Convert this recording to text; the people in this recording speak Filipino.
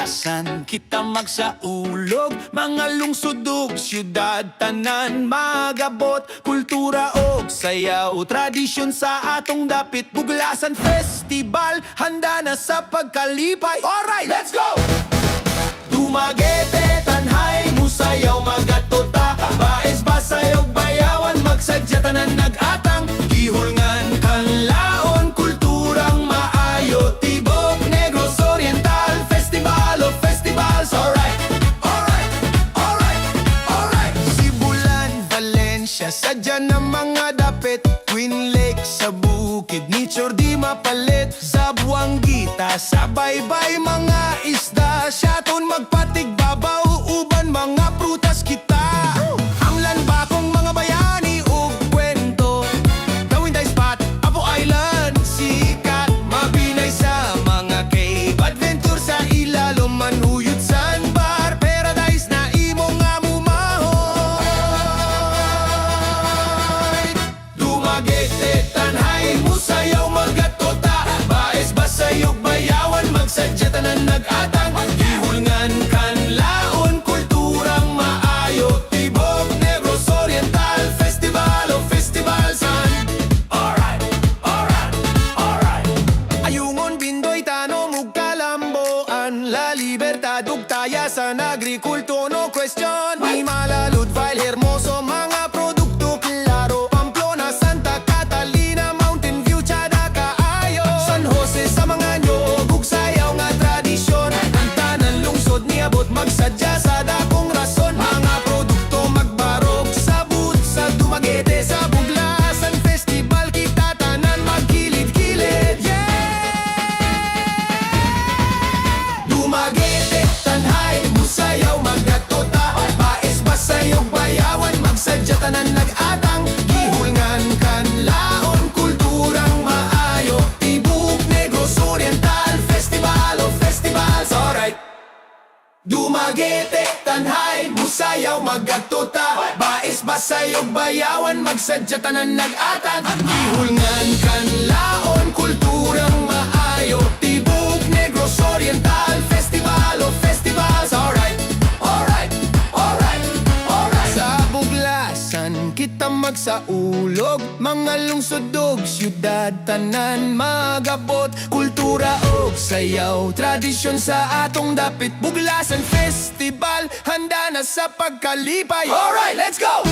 buglasan kita magsaulog, mga lungsod ug syudad tanan magabot, kultura og sayaw, tradisyon sa atong dapit. Buglasan Festival, handa na sa pagkalipay. Alright, let's go! Dumaguete, tanhay, musayaw, magatota, baes, basay og bayawan, magsadya tanan nag-atang, gihulngan kanlaon, kulturang maayo, Tibok, Negros Oriental, Festival of Festivals. Alright, alright, alright, alright. Sibulan, Valencia, sadya na mga dapit, Twin Lake sa bukid, nature di mapalit, sa Buanguita, sa baybay mga isda, Siaton magpatigbabaw, uban mga prutas kita. Anglan bakong mga bayani ug kwento, gawin day spot, Apo Island, sikat, mabinay sa mga cave, adventure sa ilalom, manuyot sandbar, paradise na imo nga mumahoy. Dumaguete, tanhay, musayaw, magatota, baes, basay ug bayawan, magsadya tanan nag-atang, gihulngan kanlaon, kulturang maayo, Tibok, Negros Oriental, Festival of Festivals. Alright, alright, alright. Ayungon, Bindoy, Tanom ug Kalamboan, La Libertad ug Tayasan, agrikulto no question, may malalud, File, Hermoso, mga produkto klaro, Pamplona, Santa Catalina, Mountain View, Tiada kaayo, San Jose sa mga nyog ug sayaw nga tradisyon, ang tanan lungsod niabot, magsadya sa dakong rason, mga produkto magbarog, sabut sa Dumaguete, sa Buglasan Festival, kita tanan magkilid-kilid. Dumaguete, tanhay, musayaw, magatota, baes, basay ug bayawan, magsadya tanan nag-atang, gihulngan kanlaon, kulturang maayo, Tibok, Negros Oriental, Festival of Festivals. Alright. Dumaguete, tanhay, musayaw, magatota, baes, basay ug bayawan, magsadya tanan nag-atang, gihulngan kanlaon, kulturang maayo, Tibok, Negros Oriental, Festival of Festivals. Alright, alright, alright, alright. Sa Buglasan kita magsaulog, mga lungsod ug syudad tanan magabot, kultura og sayaw, tradisyon sa atong dapit. Buglasan Festival, handa na sa pagkalipay. Alright, let's go!